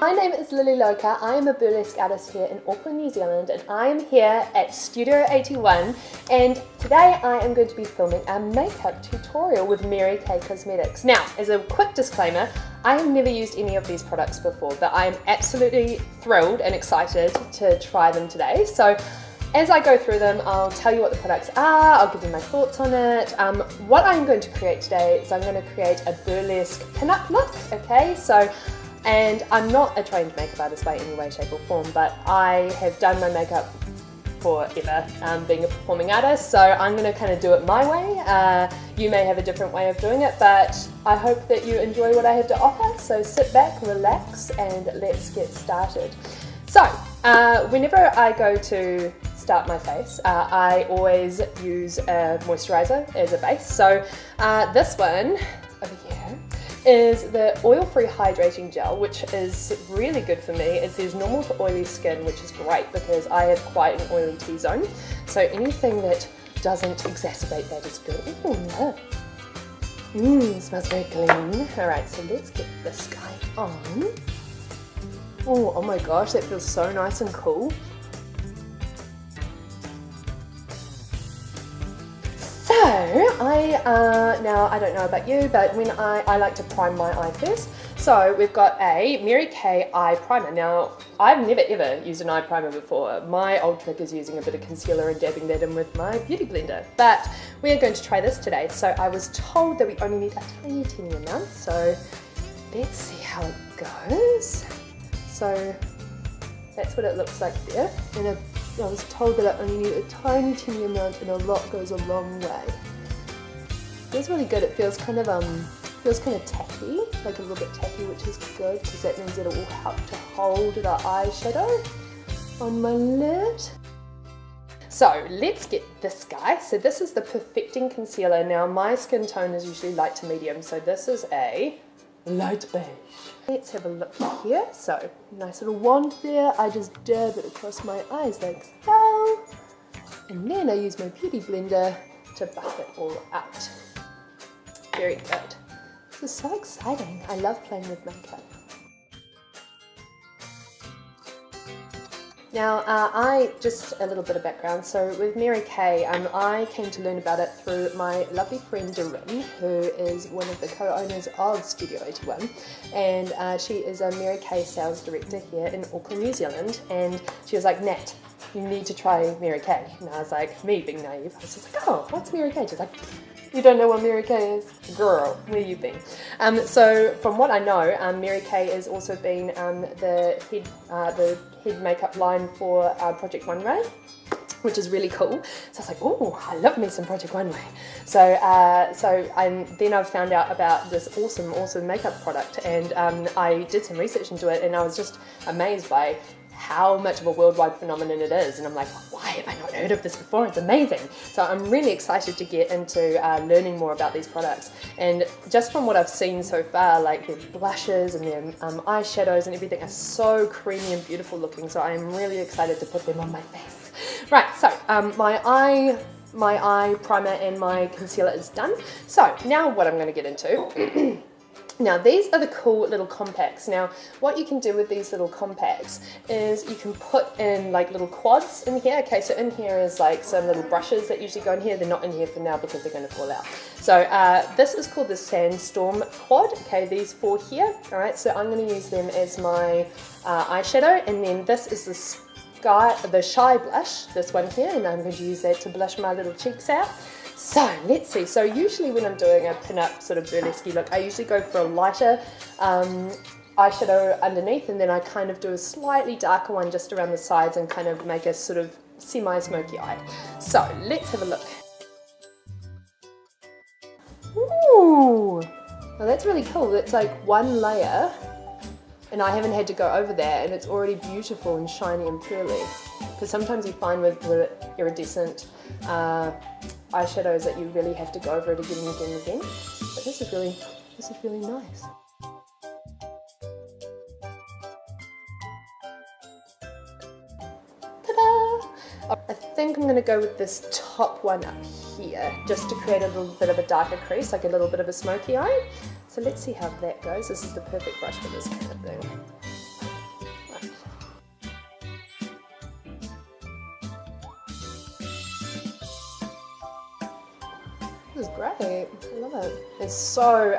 My name is Lilly Loca. I am a burlesque artist here in Auckland, New Zealand, and I am here at Studio 81, and today I am going to be filming a makeup tutorial with Mary Kay Cosmetics. Now, as a quick disclaimer, I have never used any of these products before, but I am absolutely thrilled and excited to try them today. So as I go through them, I'll tell you what the products are, I'll give you my thoughts on it. What I'm going to create today is I'm going to create a burlesque pin-up look, okay? And I'm not a trained makeup artist by any way, shape or form, but I have done my makeup forever, being a performing artist, so I'm going to kind of do it my way. You may have a different way of doing it, but I hope that you enjoy what I have to offer, so sit back, relax, and let's get started. So, whenever I go to start my face, I always use a moisturizer as a base. So this one over here is the oil-free hydrating gel, which is really good for me. It says normal to oily skin, which is great because I have quite an oily T-zone. So anything that doesn't exacerbate that is good. Ooh, smells very clean. Alright, so let's get this guy on. Oh my gosh, that feels so nice and cool. So, now I don't know about you, but when I like to prime my eye first. So we've got a Mary Kay eye primer. Now, I've never ever used an eye primer before. My old trick is using a bit of concealer and dabbing that in with my beauty blender. But we are going to try this today. So I was told that we only need a tiny amount. So let's see how it goes. So that's what it looks like there. And I was told that I only need a tiny amount, and a lot goes a long way. It feels really good. It feels kind of tacky, like a little bit tacky, which is good because that means that it will help to hold the eyeshadow on my lid. So let's get this guy. So this is the Perfecting Concealer. Now my skin tone is usually light to medium, so this is a light beige. Let's have a look here. So, nice little wand there. I just dab it across my eyes like so. And then I use my beauty blender to buff it all out. Very good. This is so exciting. I love playing with makeup. Now, just a little bit of background. So with Mary Kay, I came to learn about it through my lovely friend Doreen, who is one of the co-owners of Studio 81. And she is a Mary Kay sales director here in Auckland, New Zealand. And she was like, Nat, you need to try Mary Kay. And I was like, me being naive, I was just like, oh, what's Mary Kay? She's like, you don't know what Mary Kay is? Girl, where you been? So from what I know, Mary Kay has also been the head makeup line for Project One Ray, which is really cool. So I was like, oh, I love me some Project One Ray. So then I found out about this awesome makeup product, and I did some research into it, and I was just amazed by how much of a worldwide phenomenon it is, and I'm like, why have I not heard of this before? It's amazing. So I'm really excited to get into learning more about these products, and just from what I've seen so far, like their blushes and their eyeshadows and everything are so creamy and beautiful looking, so I'm really excited to put them on my face. Right, so my eye primer and my concealer is done. So now what I'm going to get into now these are the cool little compacts. Now what you can do with these little compacts is you can put in like little quads in here. Okay, so in here is like some little brushes that usually go in here. They're not in here for now because they're going to fall out. So this is called the Sandstorm quad. Okay, these four here. Alright, so I'm going to use them as my eyeshadow, and then this is the Shy blush, this one here, and I'm going to use that to blush my little cheeks out. So let's see, so usually when I'm doing a pin-up sort of burlesque look, I usually go for a lighter eyeshadow underneath, and then I kind of do a slightly darker one just around the sides and kind of make a sort of semi-smoky eye. So let's have a look. Ooh, well, that's really cool. It's like one layer, and I haven't had to go over that, and it's already beautiful and shiny and pearly. Because sometimes you find with the iridescent eyeshadows that you really have to go over it again and again and again. But this is really nice. Ta-da! I think I'm going to go with this top one up here, just to create a little bit of a darker crease, like a little bit of a smoky eye. So let's see how that goes. This is the perfect brush for this kind of thing. This is great. I love it. It's so,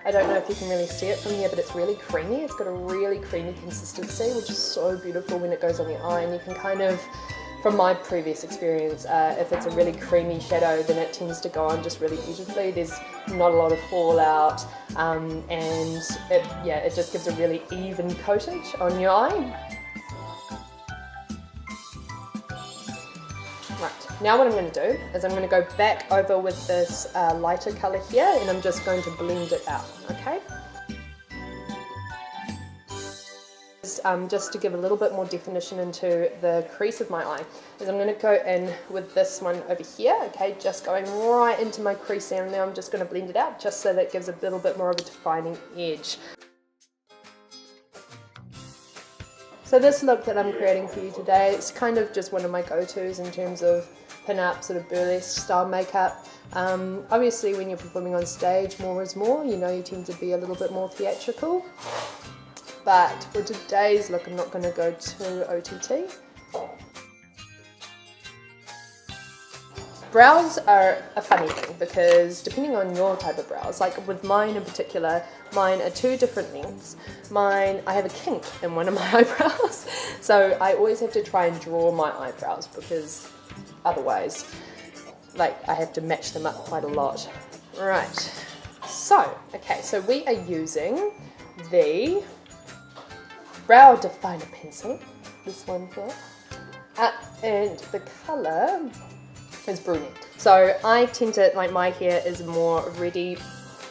I don't know if you can really see it from here, but it's really creamy. It's got a really creamy consistency, which is so beautiful when it goes on your eye. And you can kind of, from my previous experience, if it's a really creamy shadow, then it tends to go on just really beautifully. There's not a lot of fallout, and it just gives a really even coatage on your eye. Right, now what I'm going to do is I'm going to go back over with this lighter colour here, and I'm just going to blend it out, okay? Just to give a little bit more definition into the crease of my eye, is I'm going to go in with this one over here, okay, just going right into my crease there, and now I'm just going to blend it out just so that it gives a little bit more of a defining edge. So this look that I'm creating for you today, it's kind of just one of my go-tos in terms of pin-up, sort of burlesque style makeup. Obviously when you're performing on stage, more is more, you know, you tend to be a little bit more theatrical. But for today's look, I'm not going to go too OTT. Brows are a funny thing because depending on your type of brows, like with mine in particular, mine are two different lengths. Mine, I have a kink in one of my eyebrows, so I always have to try and draw my eyebrows because otherwise, like, I have to match them up quite a lot. Right, so, okay, so we are using the Brow Definer pencil, this one here, and the colour is Brunette. So I tend to, like, my hair is more reddy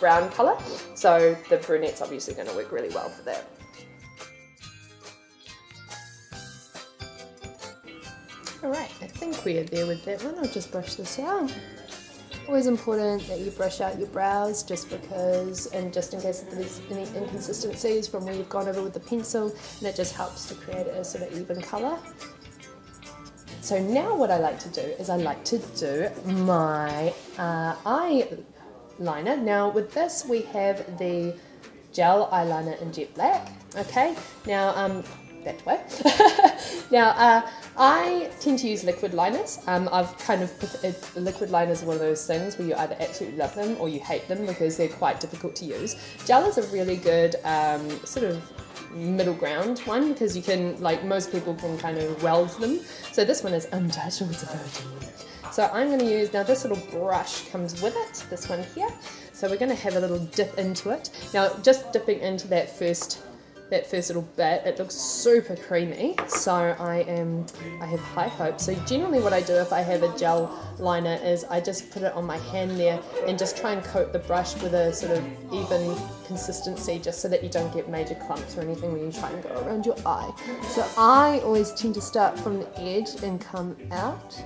brown colour, so the Brunette's obviously going to work really well for that. Alright, I think we are there with that one. I'll just brush this out. Always important that you brush out your brows just because, and just in case there's any inconsistencies from where you've gone over with the pencil, and it just helps to create a sort of even colour. So now what I like to do is I like to do my eyeliner. Now with this we have the gel eyeliner in jet black. Okay, now that way. Now I tend to use liquid liners. I've kind of, liquid liners are one of those things where you either absolutely love them or you hate them because they're quite difficult to use. Gel is a really good sort of middle ground one because you can, like, most people can kind of weld them. So this one is untouchable, it's a virgin. So I'm going to use, now this little brush comes with it, this one here. So we're going to have a little dip into it. Now just dipping into that first little bit, it looks super creamy, so I have high hopes. So generally what I do if I have a gel liner is I just put it on my hand there and just try and coat the brush with a sort of even consistency just so that you don't get major clumps or anything when you try and go around your eye. So I always tend to start from the edge and come out.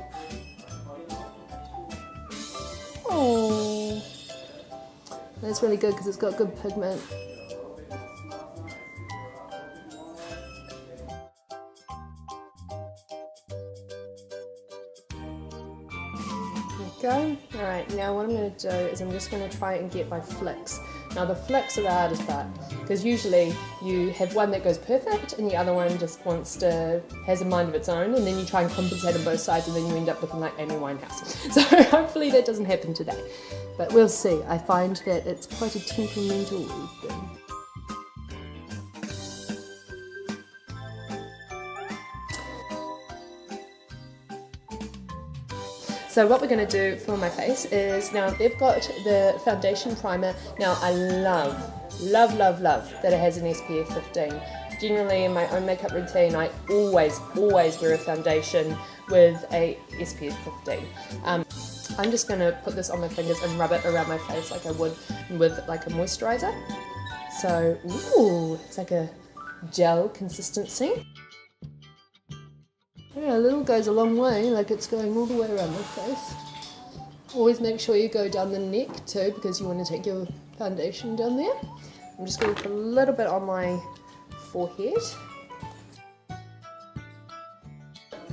Oh, that's really good because it's got good pigment. Go. Alright, now what I'm going to do is I'm just going to try and get my flicks. Now the flicks are the hardest part because usually you have one that goes perfect and the other one just has a mind of its own, and then you try and compensate on both sides and then you end up looking like Amy Winehouse. So hopefully that doesn't happen today, but we'll see. I find that it's quite a temperamental thing. So what we're going to do for my face is, now they've got the foundation primer. Now I love that it has an SPF 15. Generally in my own makeup routine I always wear a foundation with a SPF 15. I'm just going to put this on my fingers and rub it around my face like I would with like a moisturiser. So, ooh, it's like a gel consistency. Yeah, a little goes a long way, like it's going all the way around my face. Always make sure you go down the neck too because you want to take your foundation down there. I'm just going to put a little bit on my forehead.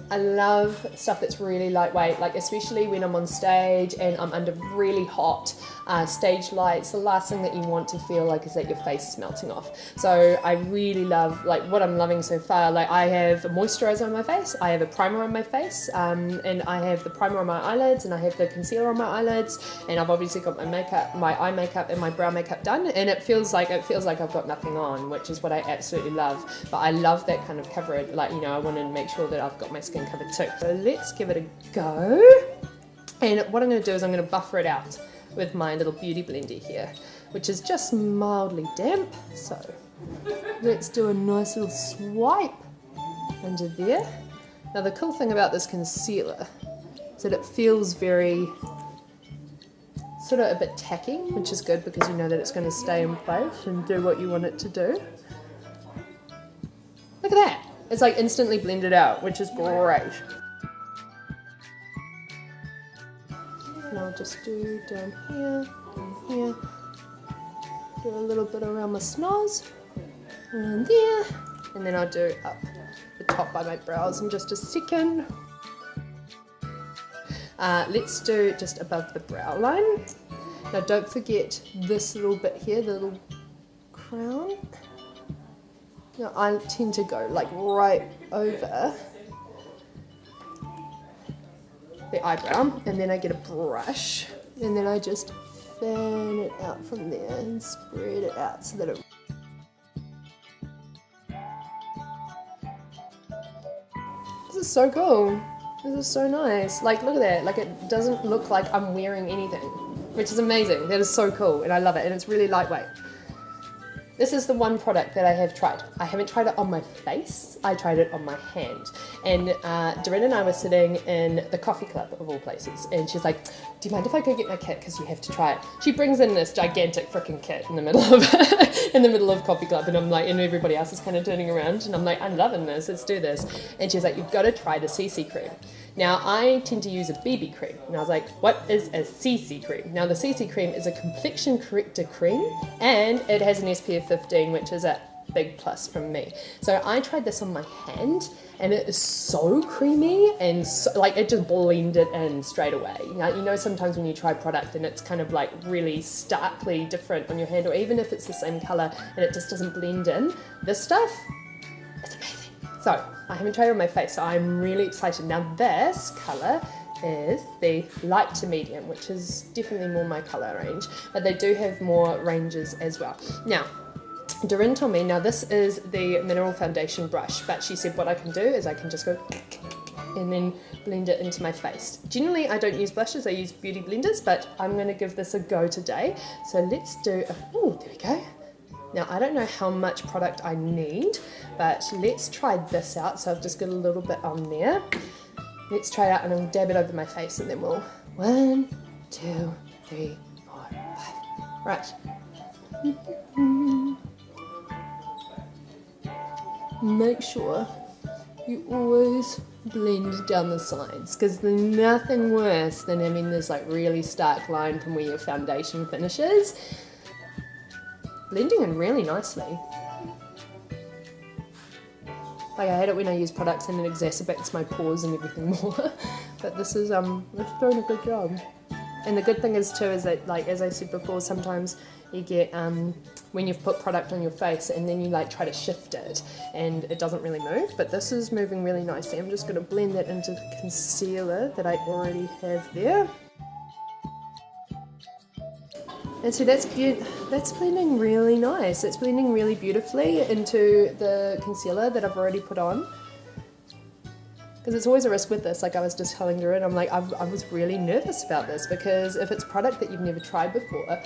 I love stuff that's really lightweight, like especially when I'm on stage and I'm under really hot stage lights. The last thing that you want to feel like is that your face is melting off. So I really love, like what I'm loving so far, like I have a moisturizer on my face, I have a primer on my face, and I have the primer on my eyelids, and I have the concealer on my eyelids, and I've obviously got my makeup, my eye makeup and my brow makeup done, and it feels like I've got nothing on, which is what I absolutely love. But I love that kind of coverage, like, you know, I want to make sure that I've got my skin covered too. So let's give it a go. And what I'm going to do is I'm going to buffer it out with my little beauty blender here, which is just mildly damp. So let's do a nice little swipe under there. Now the cool thing about this concealer is that it feels very sort of a bit tacky, which is good because you know that it's going to stay in place and do what you want it to do. Look at that. It's like instantly blended out, which is great. And I'll just do down here, do a little bit around my snoz, and there, and then I'll do up the top by my brows in just a second. Let's do just above the brow line. Now don't forget this little bit here, the little crown. Now I tend to go like right over the eyebrow, and then I get a brush, and then I just fan it out from there and spread it out so that it... This is so cool. This is so nice. Like, look at that. Like, it doesn't look like I'm wearing anything, which is amazing. That is so cool, and I love it, and it's really lightweight. This is the one product that I have tried. I haven't tried it on my face, I tried it on my hand. And Doreen and I were sitting in the coffee club of all places, and she's like, do you mind if I go get my kit, because you have to try it. She brings in this gigantic freaking kit in the middle of in the middle of coffee club, and I'm like, and everybody else is kind of turning around, and I'm like, I'm loving this, let's do this. And she's like, you've got to try the CC cream. Now, I tend to use a BB cream. And I was like, what is a CC cream? Now, the CC cream is a complexion corrector cream, and it has an SPF 15, which is a big plus from me. So I tried this on my hand, and it is so creamy, and so, like, it just blended in straight away. Now, you know, sometimes when you try product and it's kind of like really starkly different on your hand, or even if it's the same color and it just doesn't blend in, this stuff, it's amazing. So I haven't tried it on my face, so I'm really excited. Now this color is the light to medium, which is definitely more my color range, but they do have more ranges as well. Now, Doreen told me, now this is the mineral foundation brush, but she said what I can do is I can just go and then blend it into my face. Generally, I don't use blushes, I use beauty blenders, but I'm going to give this a go today. So let's do, oh, there we go. Now, I don't know how much product I need, but let's try this out. So I've just got a little bit on there. Let's try it out, and I'll dab it over my face, and then we'll 1, 2, 3, 4, 5. Right. Make sure you always blend down the sides, because there's nothing worse than having this like really stark line from where your foundation finishes. Blending in really nicely. Like, I hate it when I use products and it exacerbates my pores and everything more. But this is it's doing a good job. And the good thing is too is that, like, as I said before, sometimes you get when you've put product on your face and then you like try to shift it and it doesn't really move, but this is moving really nicely. I'm just going to blend that into the concealer that I already have there. And so that's blending really nice. It's blending really beautifully into the concealer that I've already put on. Because it's always a risk with this, like I was just telling Doreen, I'm like, I was really nervous about this, because if it's product that you've never tried before,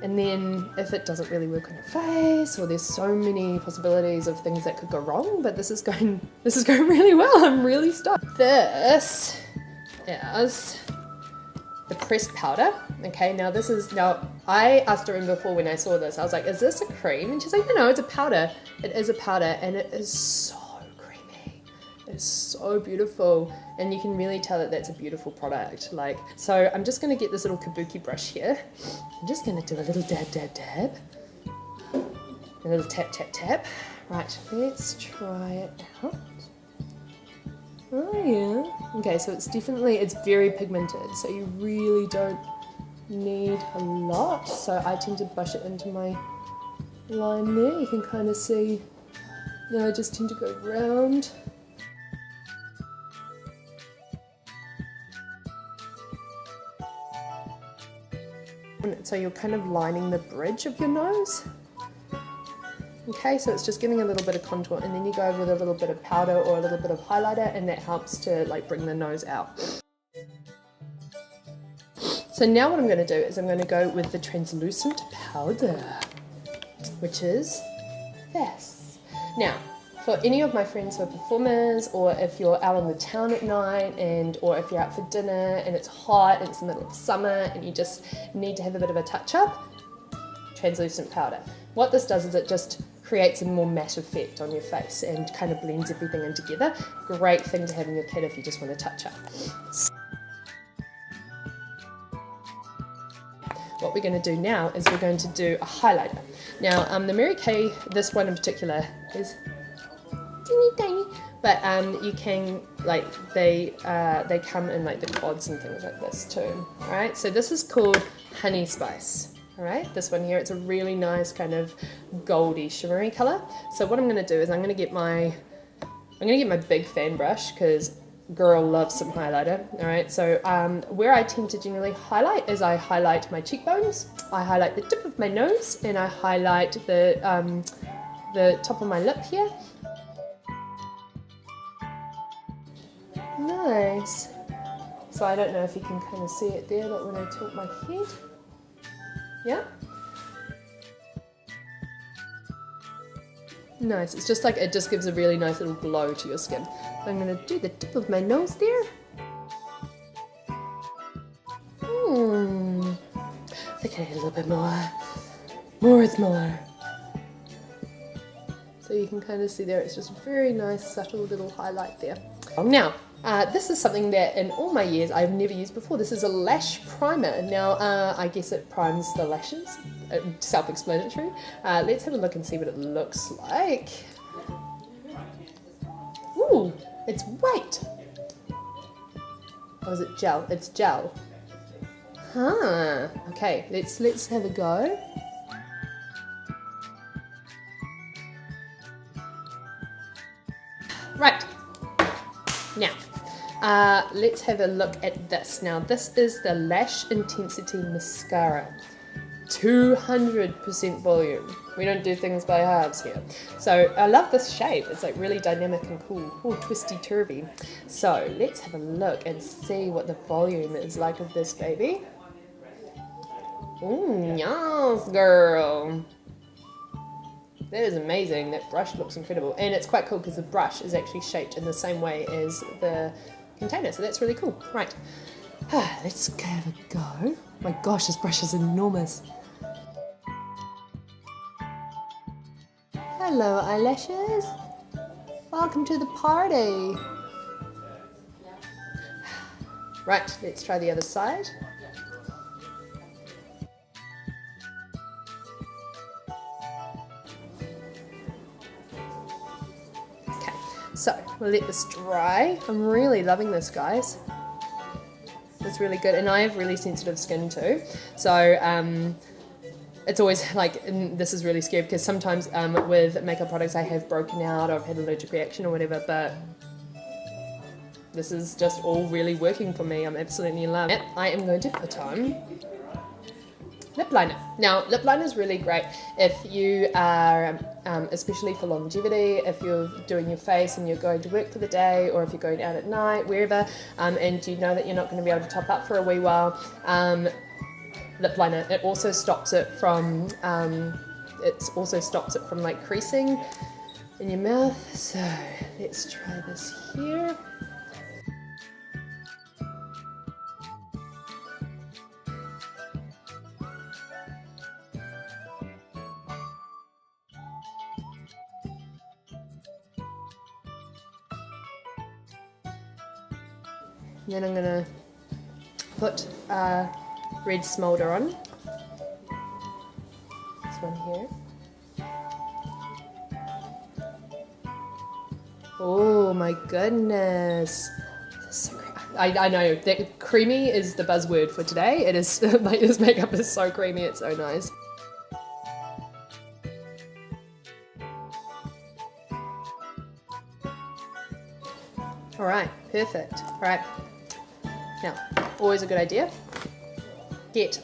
and then if it doesn't really work on your face, or there's so many possibilities of things that could go wrong, but this is going really well. I'm really stoked. This is the pressed powder. Okay, now I asked Doreen before when I saw this, I was like, is this a cream? And she's like, no, it's a powder. It is a powder, and it is so creamy. It's so beautiful, and you can really tell that that's a beautiful product. Like, so I'm just gonna get this little kabuki brush here. I'm just gonna do a little dab, dab, dab. A little tap, tap, tap. Right, let's try it out. Oh yeah. Okay, so it's very pigmented, so you really don't need a lot. So I tend to brush it into my line there. You can kind of see, I just tend to go round. So you're kind of lining the bridge of your nose. Okay, so it's just giving a little bit of contour, and then you go with a little bit of powder or a little bit of highlighter, and that helps to like bring the nose out. So now what I'm going to do is I'm going to go with the translucent powder, which is this. Now, for any of my friends who are performers, or if you're out on the town at night, or if you're out for dinner and it's hot and it's the middle of summer and you just need to have a bit of a touch-up, translucent powder. What this does is it just creates a more matte effect on your face and kind of blends everything in together. Great thing to have in your kit if you just want to touch up. What we're going to do now is we're going to do a highlighter. Now the Mary Kay, this one in particular is teeny tiny, but you can, like, they come in like the quads and things like this too. Alright, so this is called Honey Spice. Alright, this one here, it's a really nice kind of goldy shimmery colour. So what I'm going to do is I'm going to get my big fan brush, because girl loves some highlighter. Alright, so where I tend to generally highlight is I highlight my cheekbones, I highlight the tip of my nose, and I highlight the top of my lip here. Nice. So I don't know if you can kind of see it there, but when I tilt my head, yeah? Nice, it's just like, it just gives a really nice little glow to your skin. So I'm going to do the tip of my nose there. I think I need a little bit more. More is more. So you can kind of see there, it's just a very nice subtle little highlight there. Now, this is something that in all my years I've never used before. This is a lash primer. Now, I guess it primes the lashes. Self-explanatory. Let's have a look and see what it looks like. Ooh, it's white. Or is it gel? It's gel. Huh. Okay, let's have a go. Right. Now, let's have a look at this. Now, this is the Lash Intensity Mascara. 200% volume. We don't do things by halves here. So I love this shape. It's like really dynamic and cool. Oh, twisty turvy. So let's have a look and see what the volume is like of this baby. Ooh, yes, girl. That is amazing. That brush looks incredible. And it's quite cool because the brush is actually shaped in the same way as the container. So that's really cool. Right. Let's have a go. My gosh, this brush is enormous. Hello, eyelashes. Welcome to the party. Right, let's try the other side. Okay, so we'll let this dry. I'm really loving this, guys. It's really good, and I have really sensitive skin too, so it's always like, and this is really scary because sometimes with makeup products I have broken out or I've had an allergic reaction or whatever, but this is just all really working for me. I'm absolutely in love. I am going to put on lip liner. Now, lip liner is really great if you are, especially for longevity, if you're doing your face and you're going to work for the day, or if you're going out at night, wherever, and you know that you're not going to be able to top up for a wee while. Lip liner, it also stops it from, like creasing in your mouth. So let's try this here. And then I'm going to put red Smolder on. This one here. Oh my goodness. So I know that creamy is the buzzword for today. It is, like, this makeup is so creamy, it's so nice. All right, perfect. All right, now, always a good idea.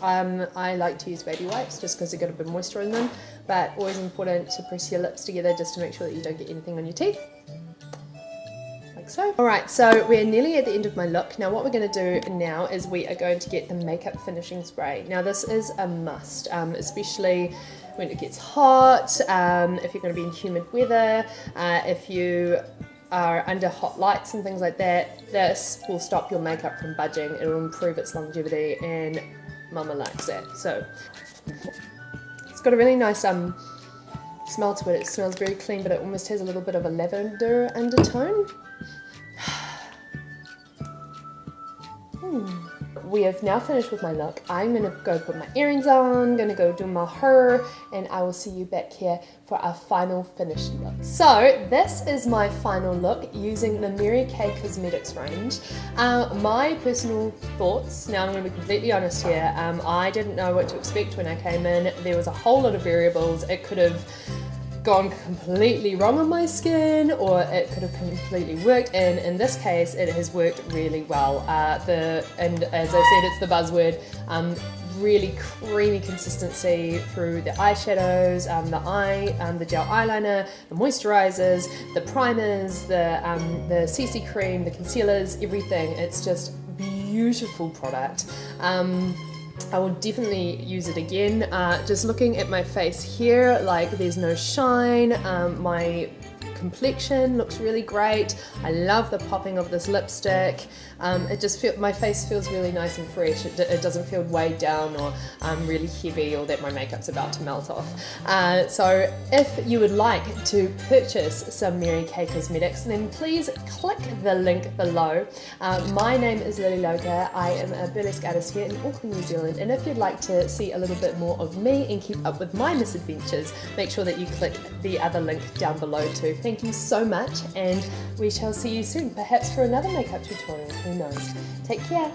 I like to use baby wipes just because they've got a bit of moisture in them, but always important to press your lips together just to make sure that you don't get anything on your teeth. Like so. Alright, so we're nearly at the end of my look. Now what we're going to do now is we are going to get the makeup finishing spray. Now this is a must, especially when it gets hot, if you're going to be in humid weather, if you are under hot lights and things like that. This will stop your makeup from budging, it will improve its longevity, and Mama likes that. So it's got a really nice smell to it. It smells very clean, but it almost has a little bit of a lavender undertone. We have now finished with my look. I'm going to go put my earrings on, going to go do my hair, and I will see you back here for our final finished look. So this is my final look using the Mary Kay Cosmetics range. My personal thoughts, now I'm going to be completely honest here, I didn't know what to expect when I came in. There was a whole lot of variables. It could have gone completely wrong on my skin, or it could have completely worked, and in this case it has worked really well. And as I said, it's the buzzword, really creamy consistency through the eyeshadows, the gel eyeliner, the moisturizers, the primers, the CC cream, the concealers, everything. It's just beautiful product. I will definitely use it again. Just looking at my face here, like, there's no shine. My complexion looks really great. I love the popping of this lipstick. My face feels really nice and fresh. It doesn't feel weighed down or really heavy, or that my makeup's about to melt off. So if you would like to purchase some Mary Kay Cosmetics, then please click the link below. My name is Lilly Loca. I am a burlesque artist here in Auckland, New Zealand, and if you'd like to see a little bit more of me and keep up with my misadventures, make sure that you click the other link down below too. Thank you so much, and we shall see you soon, perhaps for another makeup tutorial. Who knows? Take care.